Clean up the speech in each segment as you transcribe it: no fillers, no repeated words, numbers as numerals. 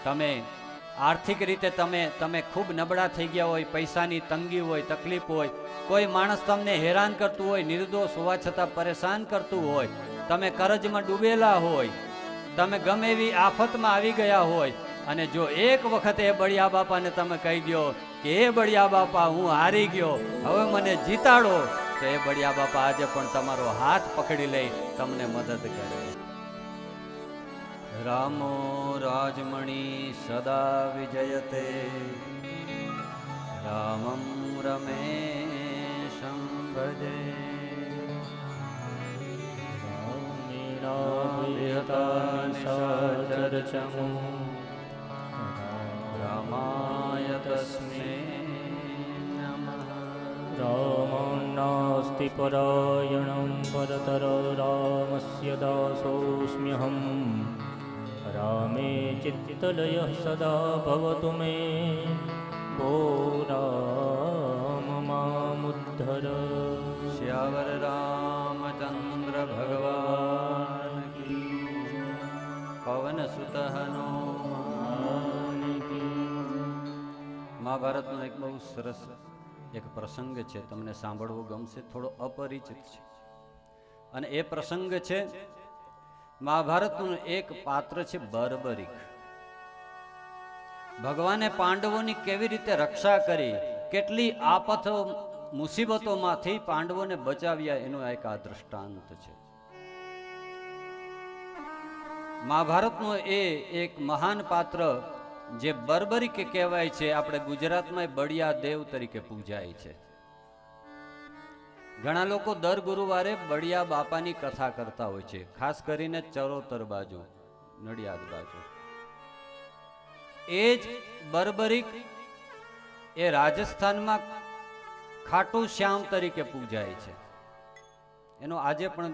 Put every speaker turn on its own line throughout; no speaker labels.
તમે આર્થિક રીતે તમે ખૂબ નબળા થઈ ગયા હોય, પૈસાની તંગી હોય, તકલીફ હોય, કોઈ માણસ તમને હેરાન કરતું હોય, નિર્દોષ હોવા છતાં પરેશાન કરતું હોય, તમે કરજમાં ડૂબેલા હોય, તમે ગમે એવી આફતમાં આવી ગયા હોય, અને જો એક વખત એ બળિયા બાપાને તમે કહી દો કે એ બળિયા બાપા હું હારી ગયો, હવે મને જીતાડો, તો એ બળિયા બાપા આજે પણ તમારો હાથ પકડી લઈ તમને મદદ કરે. રામો રાજમણી સદા વિજયતે, રામં રમેશં ભજે. રામાય તસ્મૈ નમઃ.
રામં નાસ્તિ પરાયણં પરતર રામસ્ય દાસોऽસ્મ્યહં. રામે ચિત્તલયઃ સદા ભવતુ મે, ઓ રામ મામુદ્ધર.
શ્યાવર રામચંદ્ર ભગવાન કી, પવન સુત હનુમાન કી. મહાભારતનો એક બહુ સરસ એક પ્રસંગ છે, તમને સાંભળવો ગમશે, થોડો અપરિચિત છે. અને એ પ્રસંગ છે મહાભારતનું એક પાત્ર છે બર્બરીક. ભગવાને પાંડવોની કેવી રીતે રક્ષા કરી, કેટલી આફતો મુસીબતોમાંથી પાંડવોને બચાવ્યા, એનું એક આ દ્રષ્ટાંત છે. મહાભારતનું એ એક મહાન પાત્ર જે બર્બરીક કહેવાય છે, આપણે ગુજરાતમાં બળિયા દેવ તરીકે પૂજાય છે. ઘણા લોકો દર ગુરુવારે બળિયા બાપાની કથા કરતા હોય છે, ખાસ કરીને ચરોતર બાજુ, નડિયાદ બાજુ. એ જ બર્બરીક એ રાજસ્થાનમાં ખાટુ શ્યામ તરીકે પૂજાય છે. એનો આજે પણ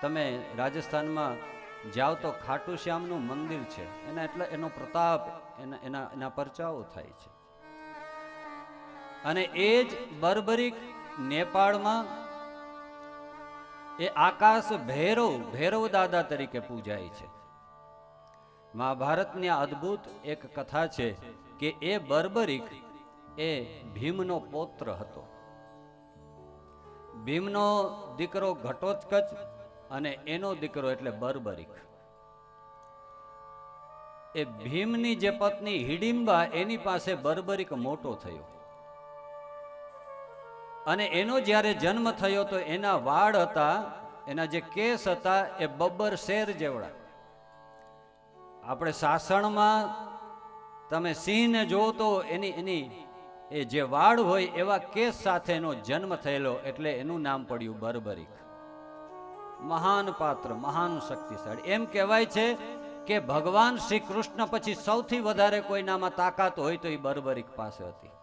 તમે રાજસ્થાનમાં જાઓ તો ખાટુ શ્યામનું મંદિર છે, એનો પ્રતાપ, એના પરચાઓ થાય છે. અને એ જ બર્બરીક નેપાળમાં એ આકાશ ભૈરવ દાદા તરીકે પૂજાય છે. મહાભારતની અદ્ભુત એક કથા છે કે એ બર્બરીક એ ભીમનો પૌત્ર હતો. ભીમનો દીકરો ઘટોત્કચ અને એનો દીકરો એટલે બર્બરીક. એ ભીમની જે પત્ની હિડિંબા, એની પાસે બર્બરીક મોટો થયો. અને એનો જ્યારે જન્મ થયો તો એના વાળ હતા, એના જે કેસ હતા એ બબ્બર શેર જેવડા. આપણે સાસણમાં તમે સિંહને જો તો એની એ જે વાળ હોય એવા કેસ સાથે એનો જન્મ થયેલો, એટલે એનું નામ પડ્યું બર્બરીક. મહાન પાત્ર, મહાન શક્તિશાળી. એમ કહેવાય છે કે ભગવાન શ્રી કૃષ્ણ પછી સૌથી વધારે કોઈનામાં તાકાત હોય તો એ બર્બરીક પાસે હતી.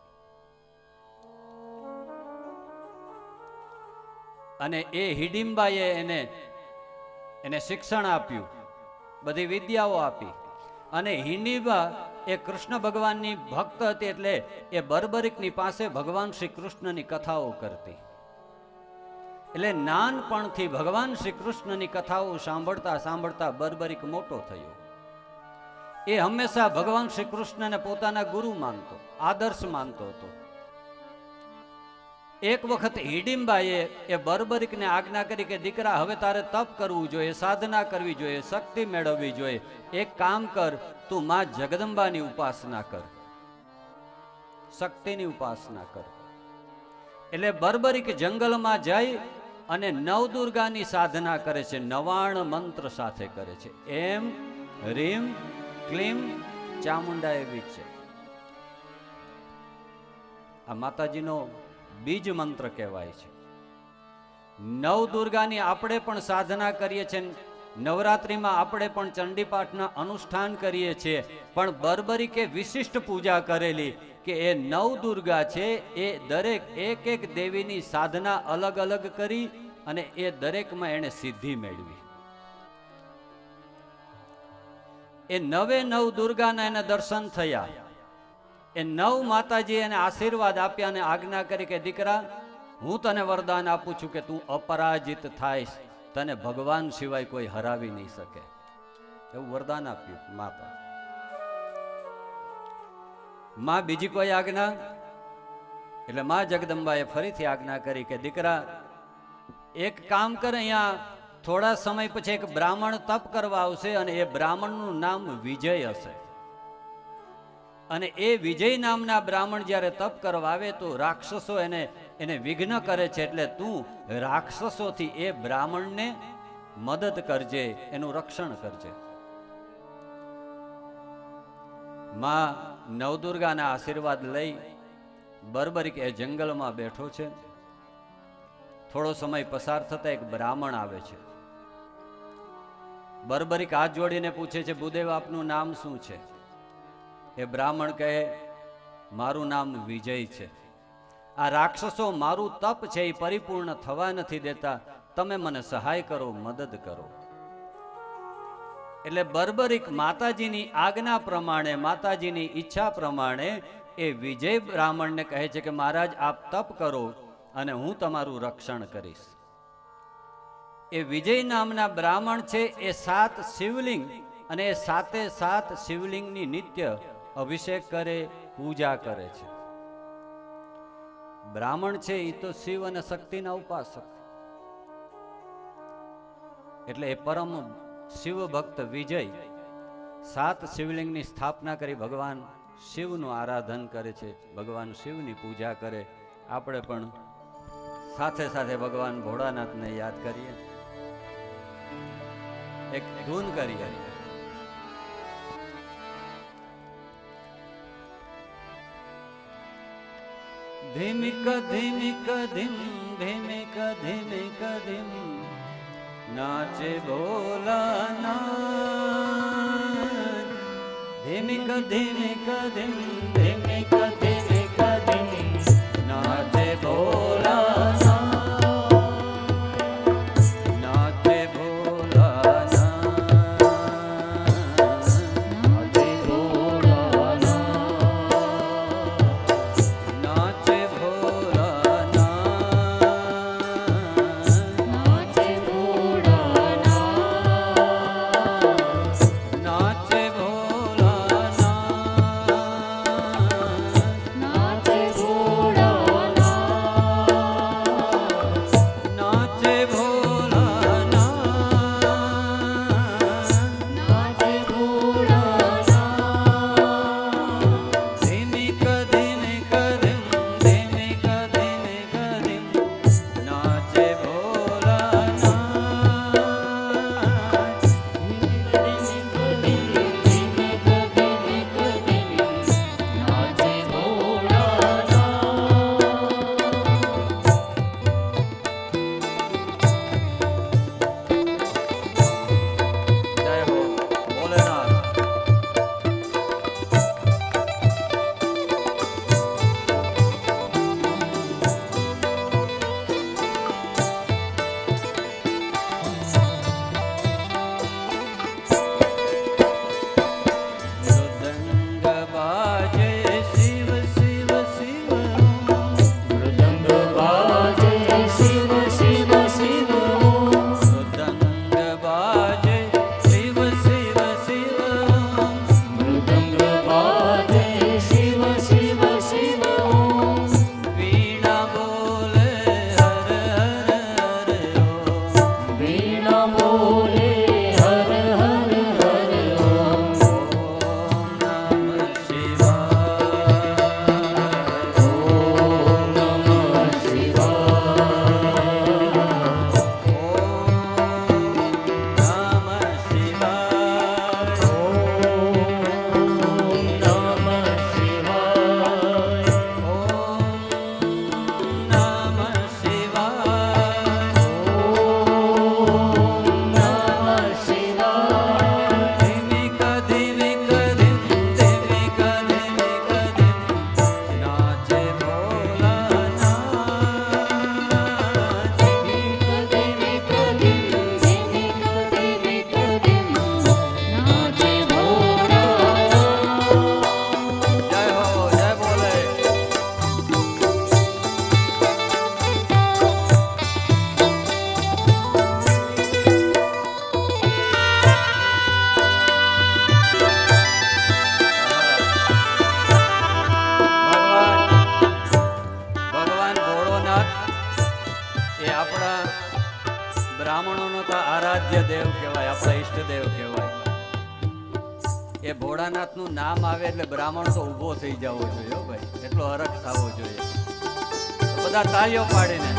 અને એ હિડિંબાએ એને શિક્ષણ આપ્યું, બધી વિદ્યાઓ આપી. અને હિડિંબા એ કૃષ્ણ ભગવાનની ભક્ત હતી, એટલે એ બર્બરીકની પાસે ભગવાન શ્રી કૃષ્ણની કથાઓ કરતી. એટલે નાનપણથી ભગવાન શ્રી કૃષ્ણની કથાઓ સાંભળતા સાંભળતા બર્બરીક મોટો થયો. એ હંમેશા ભગવાન શ્રી કૃષ્ણને પોતાના ગુરુ માનતો, આદર્શ માનતો હતો. એક વખત હિડિંબાએ એ બર્બરીકને આજ્ઞા કરી કે દીકરા, હવે તારે તપ કરવું જોઈએ, સાધના કરવી જોઈએ, શક્તિ મેળવવી જોઈએ. એક કામ કર, તું માં જગદંબાની ઉપાસના કર, શક્તિની ઉપાસના કર. એટલે બર્બરીક જંગલમાં જઈ અને નવદુર્ગાની સાધના કરે છે, 99 મંત્ર સાથે કરે છે. એમ રીમ ક્લીમ ચામુંડા એવી છે. આ માતાજીનો બીજ મંત્ર કહેવાય છે. નવદુર્ગાની આપણે પણ સાધના કરીએ છીએ, નવરાત્રિમાં આપણે પણ ચંડીપાઠના અનુષ્ઠાન કરીએ છીએ, પણ બર્બરીકે વિશિષ્ટ પૂજા કરેલી કે એ નવદુર્ગા છે, એ દરેક એક દેવીની સાધના અલગ અલગ કરી અને એ દરેકમાં એને સિદ્ધિ મેળવી. એ 9 દુર્ગાના એને દર્શન થયા. એ 9 માતાજી એને આશીર્વાદ આપ્યા અને આજ્ઞા કરી કે દીકરા, હું તને વરદાન આપું છું કે તું અપરાજિત થાઈશ, તને ભગવાન સિવાય કોઈ હરાવી નહીં શકે, એવું વરદાન આપ્યું માતા. માં બીજી કોઈ આજ્ઞા? એટલે માં જગદંબાએ ફરીથી આજ્ઞા કરી કે દીકરા એક કામ કર, અહીંયા થોડા સમય પછી એક બ્રાહ્મણ તપ કરવા આવશે અને એ બ્રાહ્મણનું નામ વિજય હશે. અને એ વિજય નામના બ્રાહ્મણ જ્યારે તપ કરવા આવે તો રાક્ષસો એને વિઘ્ન કરે છે. એટલે તું રાક્ષસોથી એ બ્રાહ્મણને મદદ કરજે, એનું રક્ષણ કરજે. માં નવદુર્ગાના આશીર્વાદ લઈ બર્બરિક એ જંગલમાં બેઠો છે. થોડો સમય પસાર થતા એક બ્રાહ્મણ આવે છે. બર્બરિક હાથ જોડીને પૂછે છે, ભૂદેવ આપનું નામ શું છે? એ બ્રાહ્મણ કહે, મારું નામ વિજય છે. આ રાક્ષસો મારું તપ છે એ પરિપૂર્ણ થવા નથી દેતા, તમે મને સહાય કરો, મદદ કરો. એટલે બર્બરિક માતાજીની આજ્ઞા પ્રમાણે, માતાજીની ઈચ્છા પ્રમાણે એ વિજય બ્રાહ્મણને કહે છે કે મહારાજ આપ તપ કરો અને હું તમારું રક્ષણ કરીશ. એ વિજય નામના બ્રાહ્મણ છે એ 7 શિવલિંગ અને એ 7 શિવલિંગની નિત્ય અભિષેક કરે, પૂજા કરે છે. બ્રાહ્મણ છે એ તો શિવ અને શક્તિના ઉપાસક. એટલે એ પરમ શિવ ભક્ત વિજય 7 શિવલિંગની સ્થાપના કરી ભગવાન શિવનું આરાધન કરે છે, ભગવાન શિવની પૂજા કરે. આપણે પણ સાથે સાથે ભગવાન ભોળાનાથને યાદ કરીએ, એક ધૂન કરીએ. ધીમિક ધીમિક ધીમ ધીમિક ધીમિક ધીમ નાચે ભોલાનાથ. ધીમિક ધીમિક ધીમ ધીમિક ધીમિક ધીમ નાચે ભોલાનાથ. નાચે ભોલાનાથ. નાચે ભોલાનાથ. નાચે ભોલાનાથ. નાચે ભોલાનાથ. નાચે ભોલાનાથ. આવતા આરાધ્ય દેવ કહેવાય, આપણા ઈષ્ટદેવ કહેવાય. એ ભોળાનાથનું નામ આવે એટલે બ્રાહ્મણ તો ઊભો થઈ જવો જોઈએ હો ભાઈ, એટલો હરખ થવો જોઈએ. તો બધા તાળીઓ પાડીને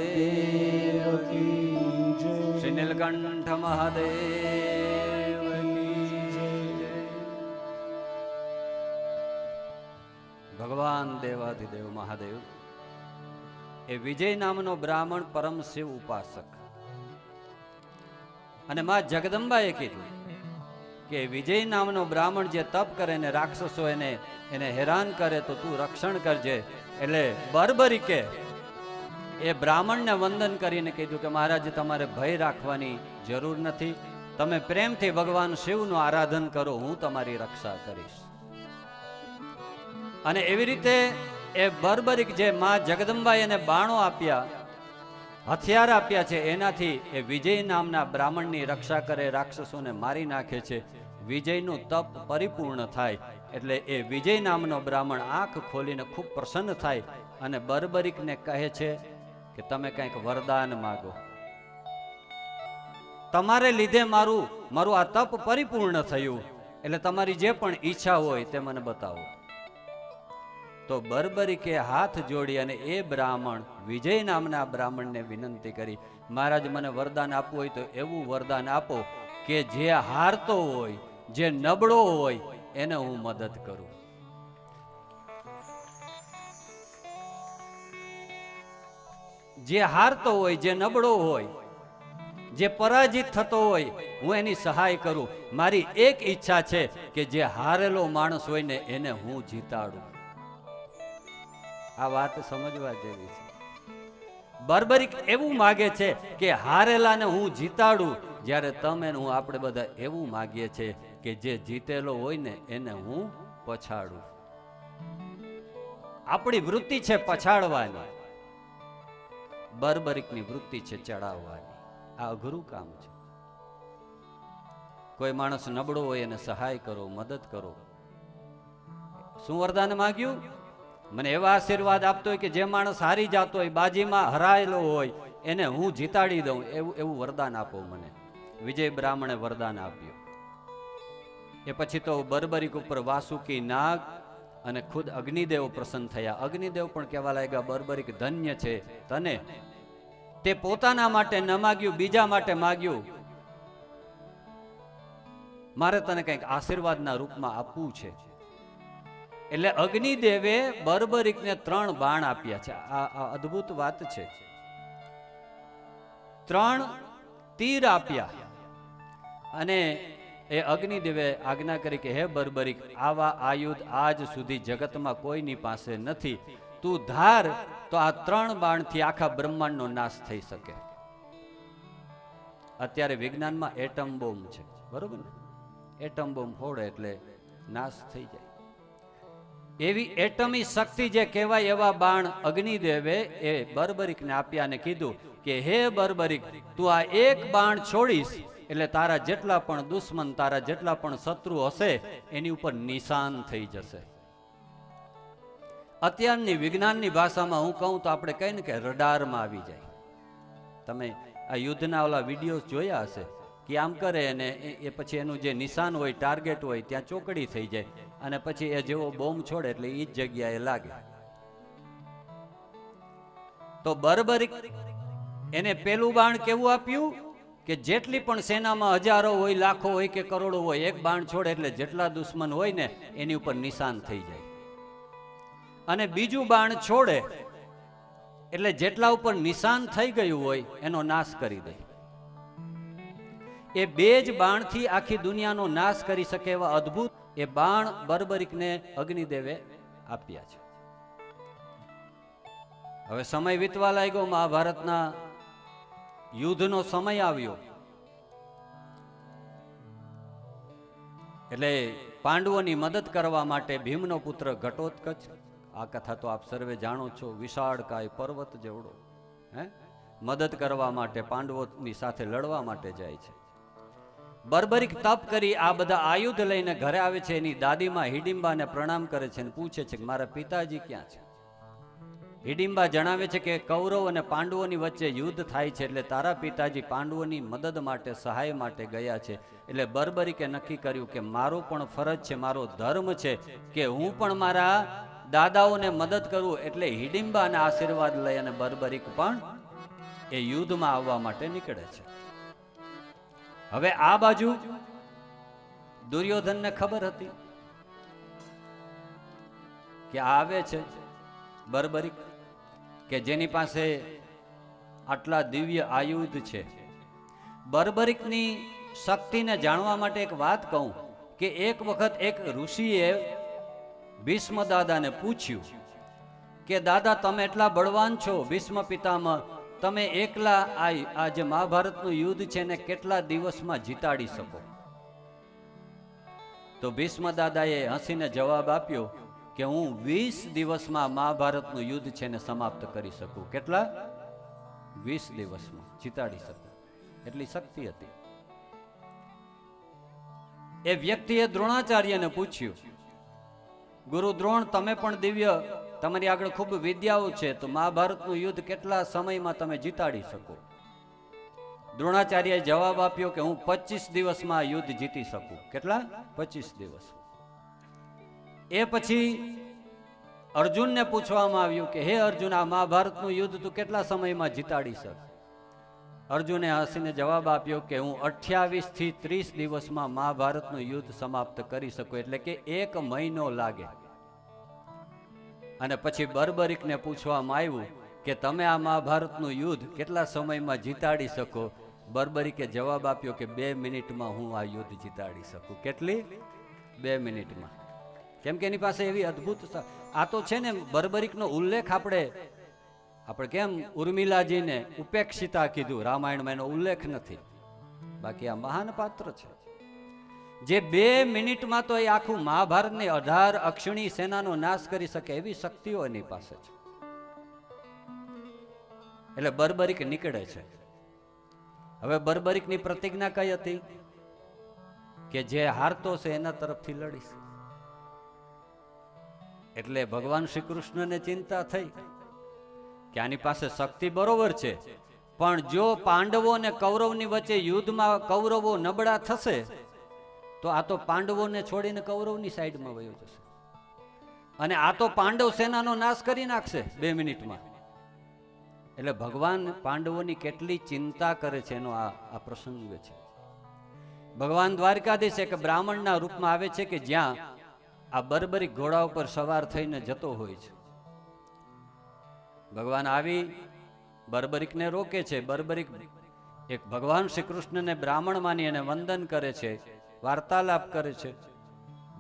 મહાદેવ
કી જય.
શ્રી નીલકંઠ મહાદેવ કી જય. ભગવાન દેવાધિદેવ મહાદેવ એ વિજય નામનો બ્રાહ્મણ પરમ શિવ ઉપાસક, અને માં જગદંબાએ કીધું કે વિજય નામનો બ્રાહ્મણ જે તપ કરે ને રાક્ષસો એને હેરાન કરે તો તું રક્ષણ કરજે. એટલે બર્બરીકે એ બ્રાહ્મણને વંદન કરીને કીધું કે મહારાજ તમારે ભય રાખવાની જરૂર નથી, તમે પ્રેમથી ભગવાન શિવનું આરાધન કરો, હું તમારી રક્ષા કરીશ. અને એવી રીતે એ બર્બરીક જે માં જગદંબાએ એને બાણો આપ્યા, હથિયાર આપ્યા છે, એનાથી એ વિજય નામના બ્રાહ્મણની રક્ષા કરે, રાક્ષસોને મારી નાખે છે. વિજયનું તપ પરિપૂર્ણ થાય એટલે એ વિજય નામનો બ્રાહ્મણ આંખ ખોલીને ખૂબ પ્રસન્ન થાય અને બર્બરીકને કહે છે કે તમે કંઈક વરદાન માગો, તમારે લીધે મારું આ તપ પરિપૂર્ણ થયું, એટલે તમારી જે પણ ઈચ્છા હોય તે મને બતાવો. તો બર્બરીકે હાથ જોડી અને એ બ્રાહ્મણ વિજય નામના બ્રાહ્મણને વિનંતી કરી, મહારાજ મને વરદાન આપવું હોય તો એવું વરદાન આપો કે જે હારતો હોય, જે નબળો હોય એને હું મદદ કરું. જે હારતો હોય, જે નબળો હોય, જે પરાજિત થતો હોય, હું એની સહાય કરું. મારી એક ઈચ્છા છે કે જે હારેલો માણસ હોય ને એને હું જીતાડું. આ વાત સમજવા જેવી છે. બર્બરીક એવું માગે છે કે હારેલાને હું જીતાડું, જ્યારે તમે હું આપણે બધા એવું માગીએ છીએ કે જે જીતેલો હોય ને એને હું પછાડું. આપણી વૃત્તિ છે પછાડવાની, બર્બરીકની વૃત્તિ છે ચડાવવાની. આ અઘરું કામ છે. કોઈ માણસ નબળો હોય એને સહાય કરો, મદદ કરો. શું વરદાન માંગ્યું? મને એવા આશીર્વાદ આપતો હોય કે જે માણસ હારી જતો હોય, બાજીમાં હરાયેલો હોય, એને હું જીતાડી દઉં, એવું વરદાન આપો મને. વિજય બ્રાહ્મણે વરદાન આપ્યું. એ પછી તો બર્બરીક ઉપર વાસુકી નાગ અને ખુદ અગ્નિદેવ પ્રસન્ન થયા. અગ્નિદેવ પણ કહેવા લાગ્યા બર્બરીક ધન્ય છે તને, તે પોતાના માટે ન માગ્યું, બીજા માટે માગ્યું, મારે તને કંઈક આશીર્વાદના રૂપમાં આપવું છે. એટલે અગ્નિદેવે બર્બરીકને 3 બાણ આપ્યા છે. આ અદ્ભુત વાત છે. 3 તીર આપ્યા અને એ અગ્નિદેવે આજ્ઞા કરી કે હે બર્બરીક, આવા આયુધ આજ સુધી જગતમાં કોઈની પાસે નથી, તું ધાર તો આ 3 બાણથી આખા બ્રહ્માંડનો નાશ થઈ શકે. અત્યારે વિજ્ઞાનમાં એટમ બોમ્બ છે, બરોબર ને? એટમ બોમ્બ ફોડે એટલે નાશ થઈ જાય. એવી એટમી શક્તિ જે કહેવાય એવા બાણ અગ્નિદેવે એ બર્બરીકને આપ્યા અને કીધું કે હે બર્બરીક, તું આ એક બાણ છોડીશ એટલે તારા જેટલા પણ દુશ્મન, તારા જેટલા પણ શત્રુ હશે એની ઉપર નિશાન થઈ જશે. અત્યારની વિજ્ઞાનની ભાષામાં હું કહું તો આપણે કહીએ ને કે રડારમાં આવી જાય. તમે આ યુદ્ધના ઓલા વિડીયો જોયા હશે કે આમ કરે અને એ પછી એનું જે નિશાન હોય, ટાર્ગેટ હોય, ત્યાં ચોકડી થઈ જાય અને પછી એ જેવો બોમ્બ છોડે એટલે એ જ જગ્યાએ લાગે. તો બર્બરીક એને પેલું બાણ કેવું આપ્યું કે જેટલી પણ સેનામાં હજારો હોય, લાખો હોય કે કરોડો હોય, એક બાણ છોડે એટલે જેટલા દુશ્મન હોય ને એની ઉપર નિશાન થઈ જાય. અને બીજું બાણ છોડે એટલે જેટલા ઉપર નિશાન થઈ ગયું હોય એનો નાશ કરી દે. એ 2 જ બાણથી આખી દુનિયાનો નાશ કરી શકે એવા અદ્ભુત એ બાણ બર્બરીકને અગ્નિદેવે આપ્યા છે. હવે સમય વીતવા લાગ્યો, મહાભારતના યુદ્ધનો સમય આવ્યો. એટલે પાંડવોની મદદ કરવા માટે ભીમનો પુત્ર ઘટોત્કચ, આ કથા તો આપ સર્વે જાણો છો, વિશાળકાય પર્વત જેવડો, મદદ કરવા માટે પાંડવોની સાથે લડવા માટે જાય છે. બર્બરીક તપ કરી આ બધા આયુધ લઈને ઘરે આવે છે. એની દાદીમાં હિડિંબાને પ્રણામ કરે છે અને પૂછે છે કે મારા પિતાજી ક્યાં છે? હિડિંબા જણાવે છે કે કૌરવ અને પાંડવોની વચ્ચે યુદ્ધ થાય છે એટલે તારા પિતાજી પાંડવોની મદદ માટે, સહાય માટે ગયા છે. એટલે બર્બરીકે નક્કી કર્યું કે મારો પણ ફરજ છે, મારો ધર્મ છે કે હું પણ મારા દાદાઓને મદદ કરું. એટલે હિડિંબાના આશીર્વાદ લઈ અને બર્બરીક પણ એ યુદ્ધમાં આવવા માટે નીકળે છે. હવે આ બાજુ દુર્યોધનને ખબર હતી કે આ આવે છે બર્બરિક, કે જેની પાસે આટલા દિવ્ય આયુધ છે. બર્બરિકની શક્તિને જાણવા માટે એક વાત કહું કે એક વખત એક ઋષિએ ભીષ્મ દાદાને પૂછ્યું કે દાદા તમે એટલા બળવાન છો, ભીષ્મ પિતામહ, તમે એકલા આ જે મહાભારતનું યુદ્ધ છે ને કેટલા દિવસમાં જીતાડી શકો? તો ભીષ્મ દાદાએ હસીને જવાબ આપ્યો કે હું 20 દિવસમાં મહાભારતનું યુદ્ધ છે ને સમાપ્ત કરી શકું. કેટલા? 20 દિવસમાં જીતાડી શકું. એટલી શક્તિ હતી. એ વ્યક્તિએ દ્રોણાચાર્યને પૂછ્યું, ગુરુ દ્રોણ, તમે પણ દિવ્ય, તમારી આગળ ખૂબ વિદ્યાઓ છે, તો મહાભારતનું યુદ્ધ કેટલા સમયમાં તમે જીતાડી શકો? દ્રોણાચાર્યએ જવાબ આપ્યો કે હું 25 દિવસમાં આ યુદ્ધ જીતી શકું. કેટલા? 25 દિવસ. એ પછી અર્જુનને પૂછવામાં આવ્યું કે હે અર્જુન, આ મહાભારતનું યુદ્ધ તું કેટલા સમયમાં જીતાડી શક? અર્જુને હસીને જવાબ આપ્યો કે હું 28 થી 30 દિવસમાં મહાભારતનું યુદ્ધ સમાપ્ત કરી શકું, એટલે કે 1 મહિનો લાગે. અને પછી બર્બરિકને પૂછવામાં આવ્યું કે તમે આ મહાભારતનું યુદ્ધ કેટલા સમયમાં જીતાડી શકો? બર્બરિકે જવાબ આપ્યો કે 2 મિનિટમાં હું આ યુદ્ધ જીતાડી શકું. કેટલી? 2 મિનિટમાં. કેમ કે એની પાસે એવી અદ્ભુત, આ તો છે ને બર્બરિકનો ઉલ્લેખ આપણે કેમ ઉર્મિલાજીને ઉપેક્ષિતા કીધું, રામાયણમાં એનો ઉલ્લેખ નથી, બાકી આ મહાન પાત્ર છે જે 2 મિનિટમાં તો એ આખું મહાભારતની 18 અક્ષણી સેનાનો નાશ કરી શકે એવી શક્તિઓ એની પાસે છે. એટલે બર્બરિક નીકળે છે. હવે બર્બરિકની પ્રતિજ્ઞા કઈ હતી કે જે હારતો છે એના તરફથી લડીશ. એટલે ભગવાન શ્રી કૃષ્ણને ચિંતા થઈ કે આની પાસે શક્તિ બરોબર છે, પણ જો પાંડવો અને કૌરવની વચ્ચે યુદ્ધમાં કૌરવો નબળા થશે તો આ તો પાંડવોને છોડીને કૌરવની સાઈડમાં વયો જશે, અને આ તો પાંડવ સેનાનો નાશ કરી નાખશે 2 મિનિટમાં. એટલે ભગવાન પાંડવોની કેટલી ચિંતા કરે છે એનો આ પ્રસંગ છે. ભગવાન દ્વારકાધીશ એક બ્રાહ્મણના રૂપમાં આવે છે કે જ્યાં આ બર્બરિક ઘોડા ઉપર સવાર થઈને જતો હોય છે. ભગવાન આવી બર્બરિકને રોકે છે. બર્બરિક એક ભગવાન શ્રી કૃષ્ણને બ્રાહ્મણ માની અને વંદન કરે છે, વાર્તાલાપ કરે છે.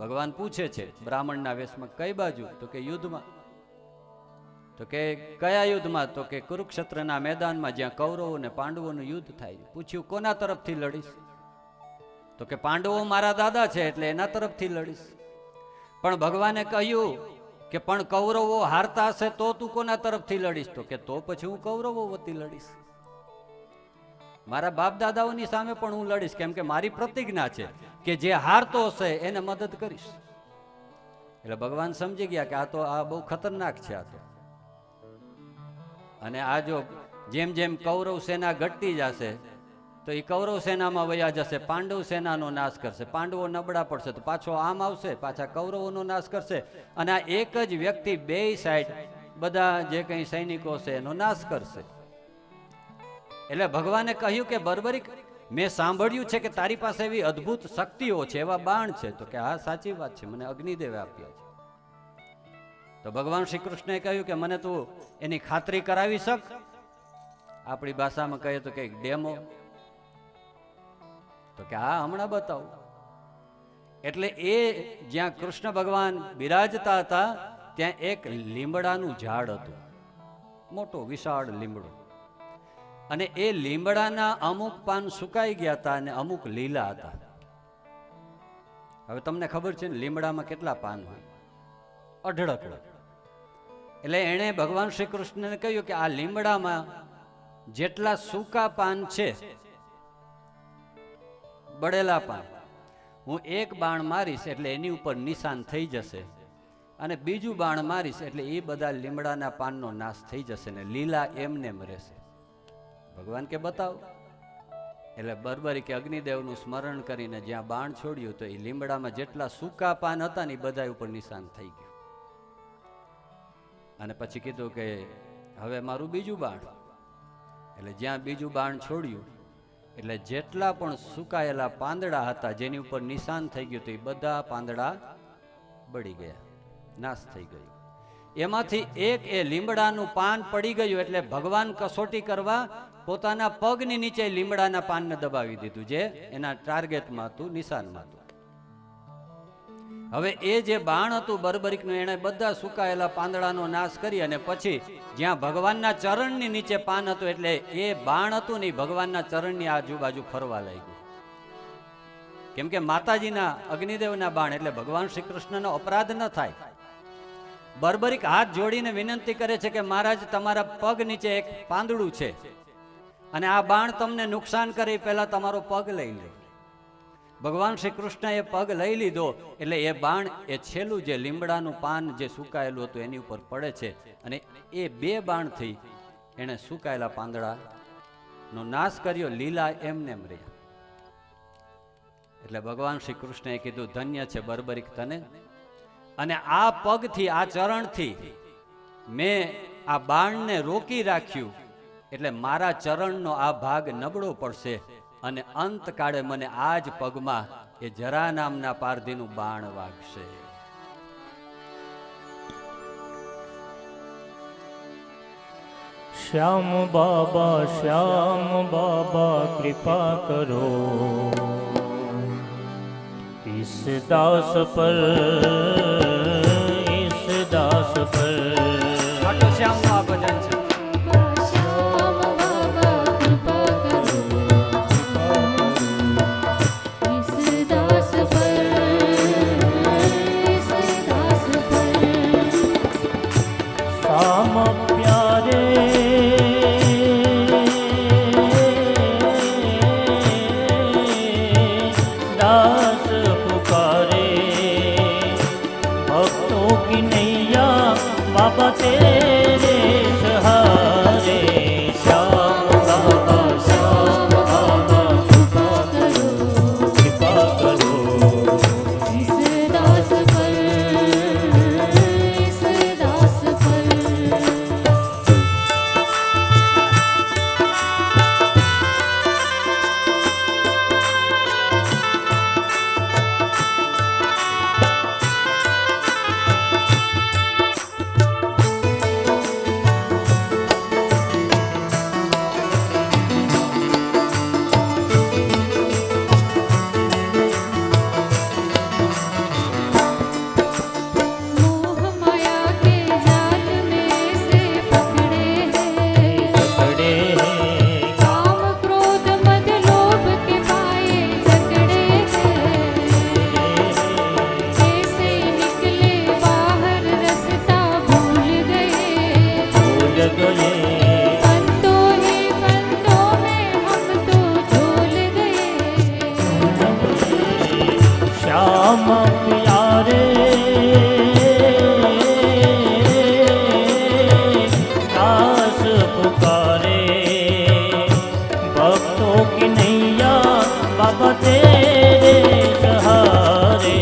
ભગવાન પૂછે છે બ્રાહ્મણના વેશમાં, કઈ બાજુ? તો કે યુદ્ધમાં. તો કે કયા યુદ્ધમાં? તો કે કુરુક્ષેત્રના મેદાનમાં, જ્યાં કૌરવો અને પાંડવોનું યુદ્ધ થાય. પૂછ્યું કોના તરફથી લડીશ? તો કે પાંડવો મારા દાદા છે એટલે એના તરફથી લડીશ. પણ ભગવાને કહ્યું કે પણ કૌરવો હારતા હશે તો તું કોના તરફથી લડીશ? તો કે તો પછી હું કૌરવો વતી લડીશ. મારા બાપ દાદાઓની સામે પણ હું લડીશ, કેમ કે મારી પ્રતિજ્ઞા છે કે જે હારતો હશે એને મદદ કરીશ. એટલે ભગવાન સમજી ગયા કે આ બહુ ખતરનાક છે આ તો. અને આ જો જેમ જેમ કૌરવ સેના ઘટતી જશે તો એ કૌરવ સેનામાં વયા જશે, પાંડવ સેનાનો નાશ કરશે. પાંડવો નબળા પડશે તો પાછો આમ આવશે, પાછા કૌરવોનો નાશ કરશે. અને આ એક જ વ્યક્તિ 2 સાઈડ બધા જે કંઈ સૈનિકો છે એનો નાશ કરશે. એટલે ભગવાને કહ્યું કે બર્બરિક, મેં સાંભળ્યું છે કે તારી પાસે એવી અદ્ભુત શક્તિઓ છે, એવા બાણ છે. તો કે હા સાચી વાત છે, મને અગ્નિદેવે આપ્યા છે. તો ભગવાન શ્રી કૃષ્ણએ કહ્યું કે મને તું એની ખાતરી કરાવી શક? આપણી ભાષામાં કહીએ તો કે ડેમો. તો કે હા હમણાં બતાવું. એટલે એ જ્યાં કૃષ્ણ ભગવાન બિરાજતા હતા ત્યાં એક લીમડાનું ઝાડ હતું, મોટો વિશાળ લીમડો. અને એ લીમડાના અમુક પાન સુકાઈ ગયા હતા અને અમુક લીલા હતા. હવે તમને ખબર છે ને લીમડામાં કેટલા પાન હોય? અઢળક. એટલે એણે ભગવાન શ્રી કૃષ્ણને કહ્યું કે આ લીમડામાં જેટલા સૂકા પાન છે, બળેલા પાન, હું એક બાણ મારીશ એટલે એની ઉપર નિશાન થઈ જશે, અને બીજું બાણ મારીશ એટલે એ બધા લીમડાના પાનનો નાશ થઈ જશે ને લીલા એમનેમ રહેશે. ભગવાન કે બતાવો. એટલે બર્બરિકે અગ્નિદેવનું સ્મરણ કરીને જ્યાં બાણ છોડ્યું તો એ લીમડામાં જેટલા સૂકા પાન હતા ને એ બધા ઉપર નિશાન થઈ ગયું. અને પછી કીધું કે હવે મારું બીજું બાણ. એટલે જ્યાં બીજું બાણ છોડ્યું એટલે જેટલા પણ સુકાયેલા પાંદડા હતા જેની ઉપર નિશાન થઈ ગયું હતું એ બધા પાંદડા બળી ગયા, નાશ થઈ ગયું. એમાંથી એક એ લીમડાનું પાન પડી ગયું એટલે ભગવાન કસોટી કરવા પોતાના પગની નીચે લીમડાના પાનને દબાવી દીધું, જે એના ટાર્ગેટમાં હતું, નિશાનમાં હતું. હવે એ જે બાણ હતું બર્બરીકનું, એણે બધા સુકાયેલા પાંદડાનો નાશ કરી અને પછી જ્યાં ભગવાનના ચરણની નીચે પાન હતું એટલે એ બાણ હતું ને ભગવાનના ચરણની આજુબાજુ ફરવા લાગ્યું. કેમ કે માતાજીના અગ્નિદેવના બાણ એટલે ભગવાન શ્રી કૃષ્ણનો અપરાધ ન થાય. બર્બરીક હાથ જોડીને વિનંતી કરે છે કે મહારાજ, તમારા પગ નીચે એક પાંદડું છે અને આ બાણ તમને નુકસાન કરે પહેલા તમારો પગ લઈ લે. ભગવાન શ્રી કૃષ્ણએ પગ લઈ લીધો એટલે એ બાણ એ છેલ્લું જે લીમડાનું પાન જે સુકાયેલું હતું એની ઉપર પડે છે અને એ બે બાણથી એણે સુકાયેલા પાંદડાનો નાશ કર્યો, લીલા એમને એમ રહ્યા. એટલે ભગવાન શ્રી કૃષ્ણએ કીધું, ધન્ય છે બર્બરીક તને, અને આ પગથી, આ ચરણથી મેં આ બાણને રોકી રાખ્યું એટલે મારા ચરણનો આ ભાગ નબળો પડશે અને અંતકાળે મને આ જ પગમાં એ જરા નામના પારધીનું બાણ વાગશે.
શ્યામ બાબા કૃપા કરો, इस दास पर, इस दास पर.
આટો શ્યામનું આ ભજન છે.
श्याम बाबा कृपा करो, इस दास पर, इस दास पर.
श्याम प्यारे दास पुकारे, भक्तों की नैया बाबा तेरे सहारे. श्याम बाबा
कृपा करो,
कृपा करो,
इस दास पर, इस दास पर. मोह माया के जाल में से पकड़े हैं,
पकड़े हैं
काम क्रोध मद लोभ के पाए जकड़े हैं. कैसे निकले बाहर रास्ता भूल गए,
भूल गए.
बंदों ही बंदों में हम तो झूल गए.
श्याम प्यारे दास पुकारे, भक्तों की नैया बाबा तेरे सहारे.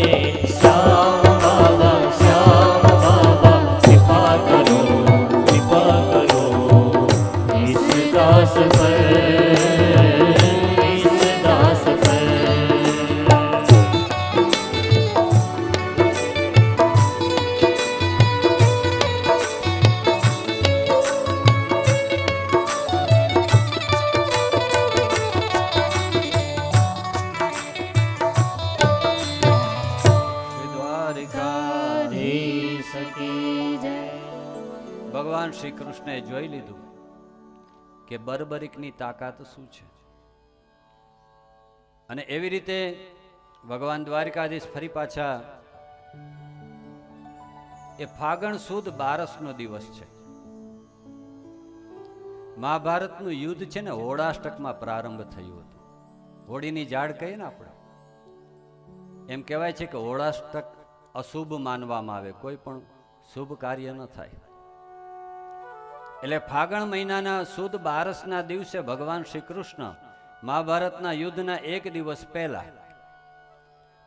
श्याम बाबा कृपा करो, कृपा करो, इस दास पर, इस दास पर.
દ્વારિકાધીશ
की जय.
ભગવાન શ્રી કૃષ્ણએ જોઈ લીધું કે બર્બરીકની તાકાત શું છે અને એવી રીતે ભગવાન દ્વારિકાધીશ ફરી પાછા એ ફાગણ સુદ 12નો દિવસ છે. મહાભારતનું યુદ્ધ છે ને હોળાષ્ટકમાં પ્રારંભ થયું હતું. હોળીની ઝાડ કહીએ ને આપણે, એમ કહેવાય છે કે હોળાષ્ટક અશુભ માનવામાં આવે, કોઈ પણ શુભ કાર્ય ન થાય. એટલે ફાગણ મહિનાના સુદ 12ના દિવસે ભગવાન શ્રી કૃષ્ણ મહાભારતના યુદ્ધના એક દિવસ પહેલા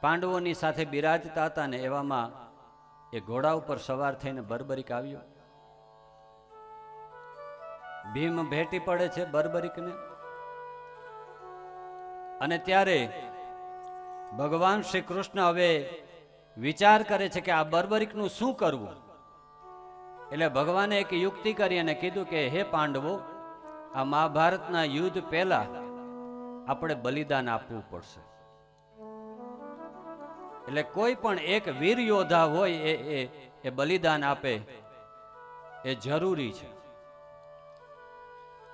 પાંડવોની સાથે બિરાજતા હતા ને એવામાં એ ઘોડા ઉપર સવાર થઈને બર્બરીક આવ્યો ભીમ ભેટી પડે છે બર્બરીકને. અને ત્યારે ભગવાન શ્રી કૃષ્ણ હવે વિચાર કરે છે કે આ બર્બરીકનું શું કરવું. એટલે ભગવાને એક યુક્તિ કરી અને કીધું કે હે પાંડવો, આ મહાભારતના યુદ્ધ પહેલા આપણે બલિદાન આપવું પડશે. એટલે કોઈ પણ એક વીર યોદ્ધા હોય એ બલિદાન આપે એ જરૂરી છે.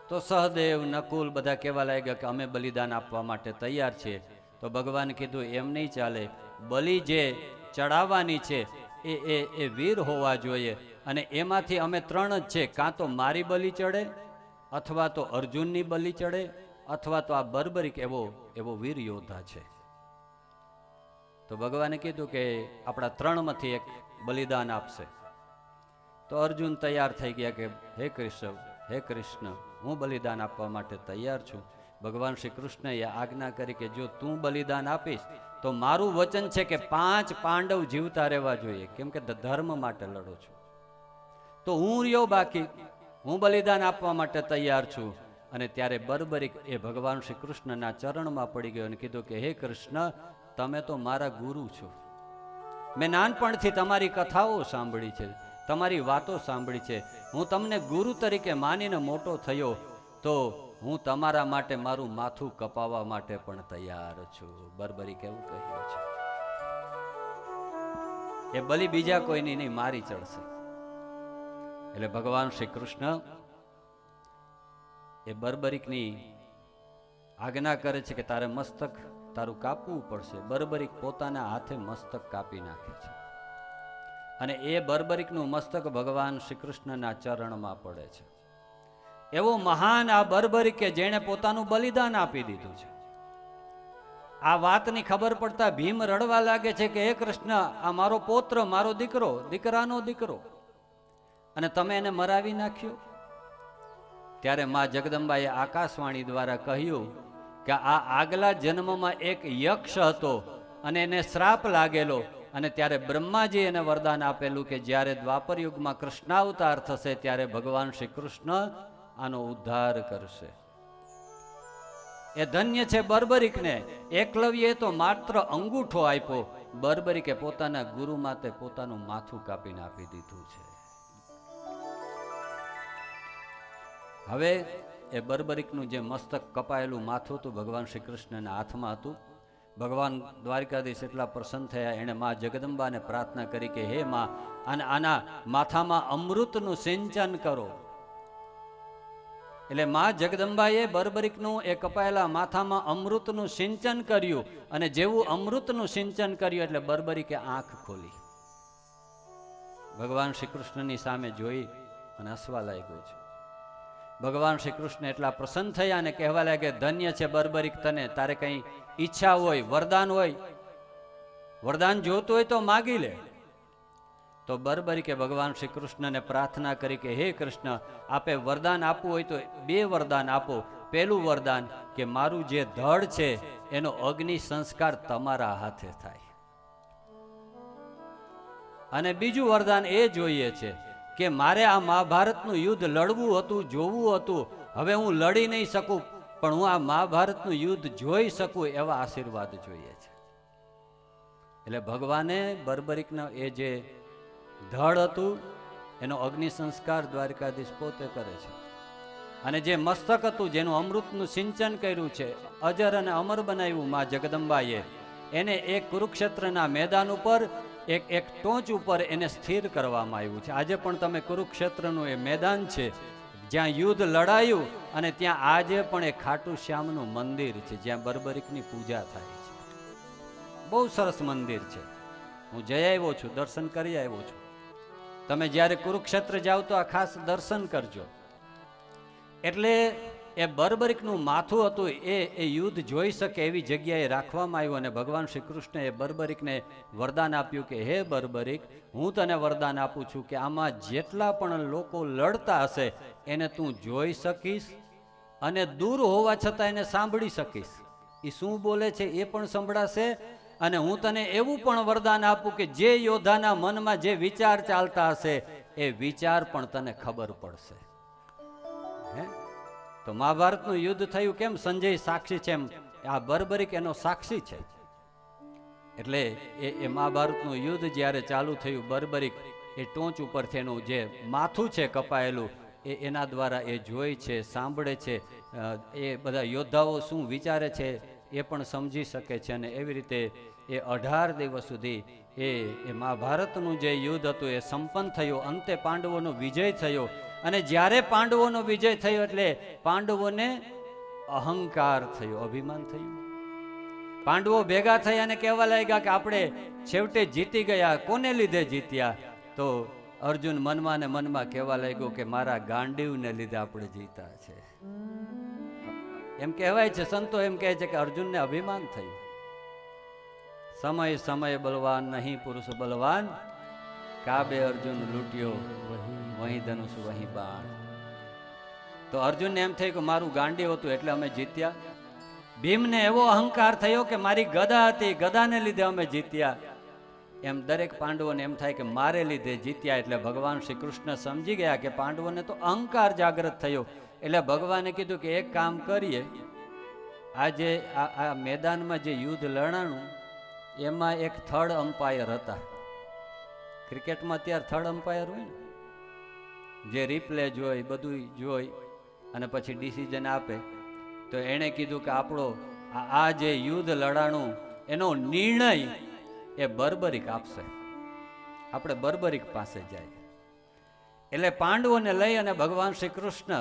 તો સહદેવ, નકુલ બધા કહેવા લાગ્યા કે અમે બલિદાન આપવા માટે તૈયાર છીએ. તો ભગવાન કીધું એમ નહીં ચાલે, બલિ જે ચડાવવાની છે એ વીર હોવા જોઈએ. અને એમાંથી અમે 3 જ છે, કાં તો મારી બલિ ચડે, અથવા તો અર્જુનની બલિ ચડે, અથવા તો આ બર્બરીક એવો વીર યોદ્ધા છે. તો ભગવાને કીધું કે આપણા 3 માંથી એક બલિદાન આપશે. તો અર્જુન તૈયાર થઈ ગયા કે હે કૃષ્ણ, હું બલિદાન આપવા માટે તૈયાર છું. ભગવાન શ્રી કૃષ્ણએ આજ્ઞા કરી કે જો તું બલિદાન આપીશ તો મારું વચન છે કે 5 પાંડવ જીવતા રહેવા જોઈએ, કેમ કે ધર્મ માટે લડો છું. તો હું રહ્યો બાકી, હું બલિદાન આપવા માટે તૈયાર છું. અને ત્યારે બર્બરીક એ ભગવાન શ્રી કૃષ્ણના ચરણમાં પડી ગયો અને કીધું કે હે કૃષ્ણ, તમે તો મારા ગુરુ છો. મેં નાનપણથી તમારી કથાઓ સાંભળી છે, તમારી વાતો સાંભળી છે. હું તમને ગુરુ તરીકે માનીને મોટો થયો, તો હું તમારા માટે મારું માથું કપાવવા માટે પણ તૈયાર છું. બર્બરીક એવું કહ્યું છે. એ બલિ બીજા કોઈની નહીં, મારી ચડશે. એટલે ભગવાન શ્રી કૃષ્ણ એ બર્બરીકની આજ્ઞા કરે છે કે તારે મસ્તક તારું કાપવું પડશે. બર્બરીક પોતાના હાથે મસ્તક કાપી નાખે છે. અને એ બર્બરીકનું મસ્તક ભગવાન શ્રી કૃષ્ણના ચરણમાં પડે છે. એવો મહાન આ બર્બરીક કે જેણે પોતાનું બલિદાન આપી દીધું છે. આ વાતની ખબર પડતા ભીમ રડવા લાગે છે કે હે કૃષ્ણ, આ મારો પૌત્ર, મારો દીકરો, દીકરાનો દીકરો, અને તમે એને મરાવી નાખ્યો. ત્યારે માં જગદંબાએ આકાશવાણી દ્વારા કહ્યું કે આ આગલા જન્મમાં એક યક્ષ હતો અને એને શ્રાપ લાગેલો. અને ત્યારે બ્રહ્માજી એને વરદાન આપેલું કે જ્યારે દ્વાપર યુગમાં કૃષ્ણાવતાર થશે ત્યારે ભગવાન શ્રી કૃષ્ણ આનો ઉદ્ધાર કરશે. એ ધન્ય છે બર્બરીકને. એકલવ્યએ તો માત્ર અંગૂઠો આપ્યો, બર્બરીકે પોતાના ગુરુ માટે પોતાનું માથું કાપીને આપી દીધું છે. હવે એ બર્બરીકનું જે મસ્તક કપાયેલું માથું હતું ભગવાન શ્રી કૃષ્ણના હાથમાં હતું. ભગવાન દ્વારકાધીશ એટલા પ્રસન્ન થયા, એણે મા જગદંબાને પ્રાર્થના કરી કે હે મા, આના માથામાં અમૃતનું સિંચન કરો. એટલે મા જગદંબાએ બર્બરીકનું એ કપાયેલા માથામાં અમૃતનું સિંચન કર્યું. અને જેવું અમૃતનું સિંચન કર્યું એટલે બર્બરીકે આંખ ખોલી. ભગવાન શ્રી કૃષ્ણની સામે જોઈ અને હસવા લાગ્યો છે. ભગવાન શ્રી કૃષ્ણ એટલા પ્રસન્ન થયા અને કહેવા લાગે ધન્ય છે બર્બરીક તને, તારે કઈ ઈચ્છા હોય, વરદાન હોય, વરદાન જોતું હોય તો માગી લે. તો બર્બરીકે ભગવાન શ્રી કૃષ્ણને પ્રાર્થના કરી કે હે કૃષ્ણ, આપે વરદાન આપવું હોય તો 2 વરદાન આપો. પહેલું વરદાન કે મારું જે ધડ છે એનો અગ્નિ સંસ્કાર તમારા હાથે થાય. અને બીજું વરદાન એ જોઈએ છે કે મારે આ મહાભારતનું યુદ્ધ લડવું હતું, જોવું હતું. હવે હું લડી નહીં શકું, પણ હું આ મહાભારતનું યુદ્ધ જોઈ શકું એવા આશીર્વાદ જોઈએ છે. એટલે ભગવાને બર્બરીકનો એ જે ધડ હતું એનો અગ્નિ સંસ્કાર દ્વારકાધીશ પોતે કરે છે. અને જે મસ્તક હતું જેનું અમૃતનું સિંચન કર્યું છે, અજર અને અમર બનાવ્યું મા જગદંબાએ, એને એક કુરુક્ષેત્રના મેદાન ઉપર એક ટોચ ઉપર એને સ્થિર કરવામાં આવ્યું છે. આજે પણ તમે કુરુક્ષેત્રનું એ મેદાન છે જ્યાં યુદ્ધ લડાયું, અને ત્યાં આજે પણ એક ખાટુ શ્યામનું મંદિર છે જ્યાં બર્બરીકની પૂજા થાય છે. બહુ સરસ મંદિર છે. હું જઈ આવ્યો છું, દર્શન કરી આવ્યો છું. તમે જ્યારે કુરુક્ષેત્ર જાઓ તો આ ખાસ દર્શન કરજો. એટલે એ બર્બરીકનું માથું હતું એ યુદ્ધ જોઈ શકે એવી જગ્યાએ રાખવામાં આવ્યું. અને ભગવાન શ્રી કૃષ્ણએ બર્બરીકને વરદાન આપ્યું કે હે બર્બરીક, હું તને વરદાન આપું છું કે આમાં જેટલા પણ લોકો લડતા હશે એને તું જોઈ શકીશ, અને દૂર હોવા છતાં એને સાંભળી શકીશ. એ શું બોલે છે એ પણ સંભળાશે. અને હું તને એવું પણ વરદાન આપું કે જે યોદ્ધાના મનમાં જે વિચાર ચાલતા હશે એ વિચાર પણ તને ખબર પડશે. હે, તો મહાભારતનું યુદ્ધ થયું કેમ? સંજય સાક્ષી છે એમ આ બર્બરિક એનો સાક્ષી છે. એટલે એ મહાભારતનું યુદ્ધ જ્યારે ચાલુ થયું, બર્બરિક એ ટોચ ઉપરથી એનું જે માથું છે કપાયેલું એના દ્વારા એ જોઈ છે, સાંભળે છે, એ બધા યોદ્ધાઓ શું વિચારે છે એ પણ સમજી શકે છે. અને એવી રીતે એ 18 દિવસ સુધી એ મહાભારતનું જે યુદ્ધ હતું એ સંપન્ન થયું. અંતે પાંડવોનો વિજય થયો. અને જ્યારે પાંડવોનો વિજય થયો એટલે પાંડવોને અહંકાર થયો, અભિમાન થયું. પાંડવો ભેગા થયા અને કહેવા લાગ્યા કે આપણે છેવટે જીતી ગયા. કોને લીધે જીત્યા? તો અર્જુન મનમાં ને મનમાં કહેવા લાગ્યો કે મારા ગાંડીવને લીધે આપણે જીતા છે. એમ કહેવાય છે, સંતો એમ કહે છે કે અર્જુનને અભિમાન થયું. સમય સમય બલવાન નહીં પુરુષ બલવાન, કાબે અર્જુન લૂટ્યો વહી ધનુષ વહી બાણ. તો અર્જુનને એમ થયું કે મારું ગાંડીવ હતું એટલે અમે જીત્યા. ભીમને એવો અહંકાર થયો કે મારી ગદા હતી, ગદાને લીધે અમે જીત્યા. એમ દરેક પાંડવોને એમ થાય કે મારે લીધે જીત્યા. એટલે ભગવાન શ્રી કૃષ્ણ સમજી ગયા કે પાંડવોને તો અહંકાર જાગૃત થયો. એટલે ભગવાને કીધું કે એક કામ કરીએ, આજે આ મેદાનમાં જે યુદ્ધ લડાણું એમાં એક થર્ડ અમ્પાયર હતા. ક્રિકેટમાં અત્યારે થર્ડ અમ્પાયર હોય ને, જે રિપ્લે જોઈ બધું જોઈ અને પછી ડિસિઝન આપે. તો એણે કીધું કે આપણો આ જે યુદ્ધ લડાણું એનો નિર્ણય એ બર્બરિક આપશે, આપણે બર્બરિક પાસે જાય. એટલે પાંડવોને લઈ અને ભગવાન શ્રી કૃષ્ણ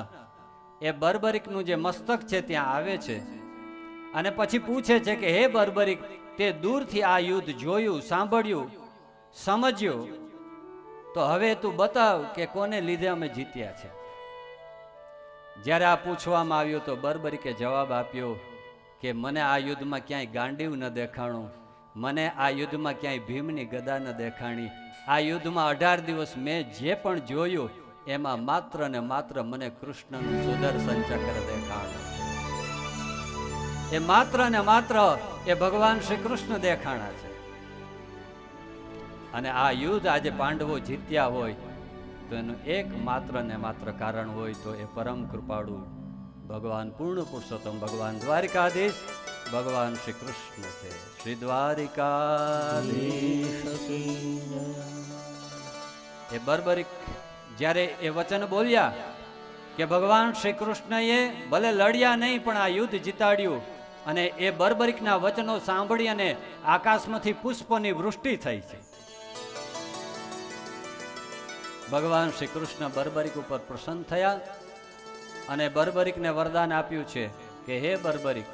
એ બર્બરિકનું જે મસ્તક છે ત્યાં આવે છે અને પછી પૂછે છે કે હે બર્બરિક, તે દૂરથી આ યુદ્ધ જોયું, સાંભળ્યું, સમજ્યું, તો હવે તું બતાવ કે કોને લીધે અમે જીત્યા છે. જ્યારે આ પૂછવામાં આવ્યું તો બર્બરિકે જવાબ આપ્યો કે મને આ યુદ્ધમાં ક્યાંય ગાંડીવ ન દેખાણું, મને આ યુદ્ધમાં ક્યાંય ભીમની ગદા ન દેખાણી. આ યુદ્ધમાં 18 દિવસ મેં જે પણ જોયું એમાં માત્ર ને માત્ર મને કૃષ્ણનું સુદર્શન ચક્ર દેખાણું. એ માત્ર ને માત્ર એ ભગવાન શ્રી કૃષ્ણ દેખાણા છે. અને આ યુદ્ધ આજે પાંડવો જીત્યા હોય તો એનું એક માત્ર ને માત્ર કારણ હોય તો એ પરમ કૃપાળુ ભગવાન પૂર્ણ પુરુષોત્તમ ભગવાન દ્વારિકાધીશ ભગવાન શ્રી કૃષ્ણ છે. શ્રી દ્વારિકાધીશ. એ બર્બરિક જ્યારે એ વચન બોલ્યા કે ભગવાન શ્રી કૃષ્ણએ ભલે લડ્યા નહીં પણ આ યુદ્ધ જીતાડ્યું, અને એ બર્બરિકના વચનો સાંભળી અને આકાશમાંથી પુષ્પોની વૃષ્ટિ થઈ છે. ભગવાન શ્રી કૃષ્ણ બર્બરિક ઉપર પ્રસન્ન થયા અને બર્બરિકને વરદાન આપ્યું છે કે હે બર્બરિક,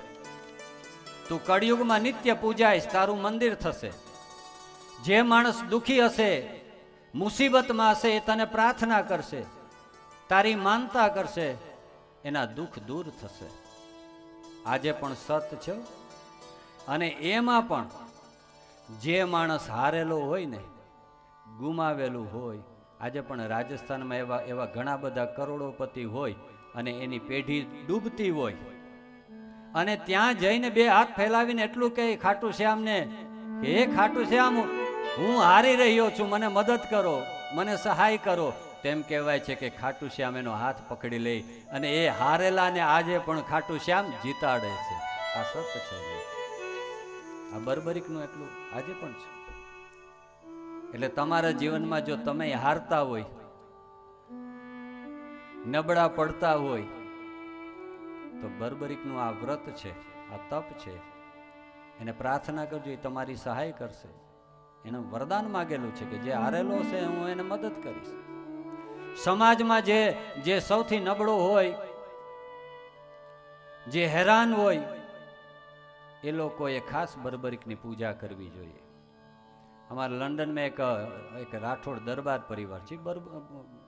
તું કળિયુગમાં નિત્ય પૂજાઈશ, તારું મંદિર થશે. જે માણસ દુખી હશે, મુસીબતમાં હશે, એ તને પ્રાર્થના કરશે, તારી માનતા કરશે, એના દુઃખ દૂર થશે. આજે પણ સત છે. અને એમાં પણ જે માણસ હારેલો હોય ને, ગુમાવેલું હોય, આજે પણ રાજસ્થાનમાં એવા ઘણા બધા કરોડોપતિ હોય અને એની પેઢી ડૂબતી હોય, અને ત્યાં જઈને બે હાથ ફેલાવીને એટલું કહે ખાટુ શ્યામને, હે ખાટુ શ્યામ, હું હારી રહ્યો છું, મને મદદ કરો, મને સહાય કરો. તેમ કહેવાય છે કે ખાટુ શ્યામ એનો હાથ પકડી લે અને એ હારેલાને આજે પણ ખાટુ શ્યામ જીતાડે છે. આ સત્ય છે. આ બર્બરિકનું એટલું આજે પણ છે. એટલે તમારા જીવનમાં જો તમે હારતા હોય, નબળા પડતા હોય, તો બર્બરિકનું આ વ્રત છે, આ તપ છે, એને પ્રાર્થના કરજો, એ તમારી સહાય કરશે. એનું વરદાન માગેલું છે કે જે હારેલો છે હું એને મદદ કરીશ. સમાજમાં જે સૌથી નબળો હોય, જે હેરાન હોય, એ લોકોએ ખાસ બર્બરિકની પૂજા કરવી જોઈએ. અમારા લંડનમાં એક રાઠોડ દરબાર પરિવાર છે,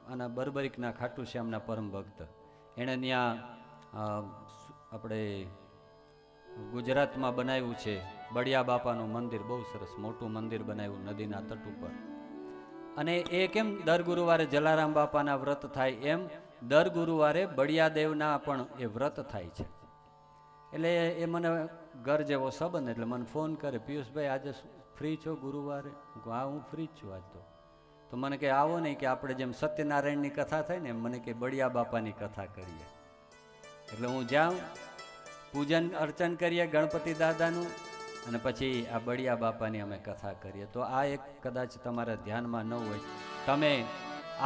આના બર્બરિકના ખાટુ શ્યામના પરમ ભક્ત. એણે ત્યાં આપણે ગુજરાતમાં બનાવ્યું છે બળિયા બાપાનું મંદિર, બહુ સરસ મોટું મંદિર બનાવ્યું નદીના તટ ઉપર. અને એ કેમ દર ગુરુવારે જલારામ બાપાના વ્રત થાય, એમ દર ગુરુવારે બળિયાદેવના પણ એ વ્રત થાય છે. એટલે એ મને ઘર જેવો સંબંધ, એટલે મને ફોન કરે, પિયુષભાઈ આજે ફ્રી છો ગુરુવારે? હા હું ફ્રી જ છું આજ તો મને કે આવો નહીં કે આપણે જેમ સત્યનારાયણની કથા થાય ને એમ મને કે બળિયા બાપાની કથા કરીએ. એટલે હું જાઉં, પૂજન અર્ચન કરીએ ગણપતિ દાદાનું, અને પછી આ બળિયા બાપાની અમે કથા કરીએ. તો આ એક કદાચ તમારા ધ્યાનમાં ન હોય. તમે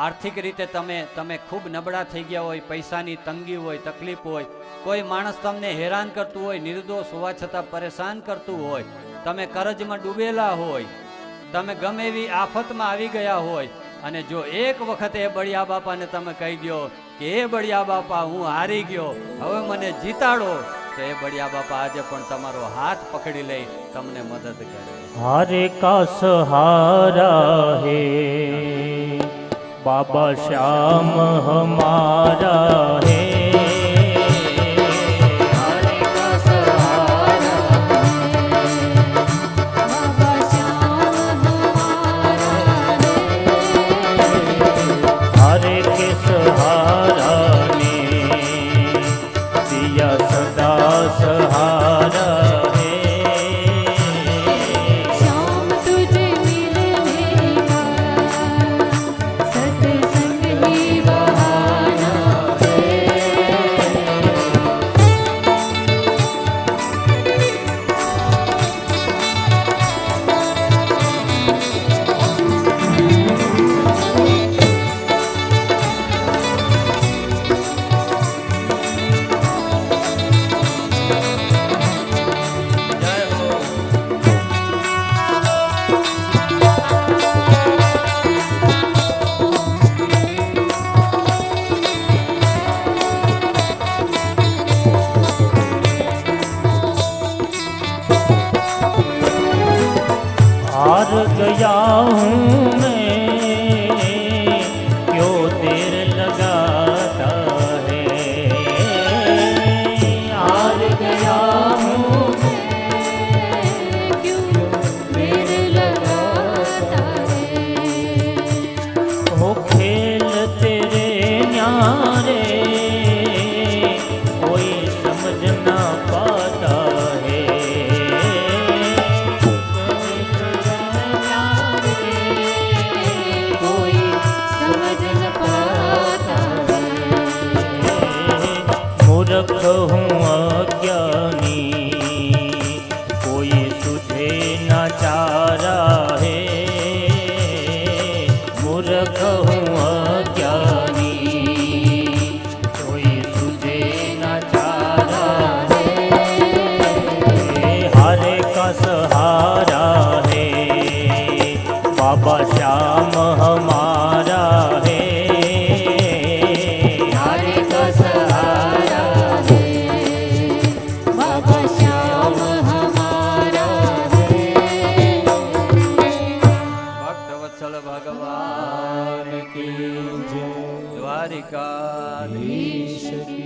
આર્થિક રીતે તમે ખૂબ નબળા થઈ ગયા હોય, પૈસાની તંગી હોય, તકલીફ હોય, કોઈ માણસ તમને હેરાન કરતું હોય, નિર્દોષ હોવા છતાં પરેશાન કરતું હોય, તમે કરજમાં ડૂબેલા હોય, તમે ગમે એવી આફતમાં આવી ગયા હોય, અને જો એક વખત એ બળિયા બાપાને તમે કહી દો કે એ બળિયા બાપા હું હારી ગયો, હવે મને જીતાડો, તો એ બળિયા બાપા આજે પણ તમારો હાથ પકડી લઈ તમને મદદ કરે.
हारे का सहारा है बाबा श्याम हमारा है.
हारे का सहारा बाबा श्याम हमारा है.
हारे के सहारा ने दिया सदा सहारा है.
श्याम तुझे मिलने का सत्संग ही बहाना है.
જય હો.
हार गया हूँ मैं क्यों देर लगाता है. हार गया हूँ
क्यों देर लगाता है.
हो खेल तेरे न्यारे कोई समझ ना पाता है.
कोई समझ न पाता है.
मूर्ख हूँ अज्ञानी कोई तुझे ना चारा है. मूर्ख हूँ अज्ञानी कोई तुझे ना चारा है. हारे का सहारा है बाबा श्याम हमारा है.
हारे का सहारा है बाबा श्याम हमारा है.
ભક્તવત્સલ ભગવાન કી જય. દ્વારિકાધીશ કી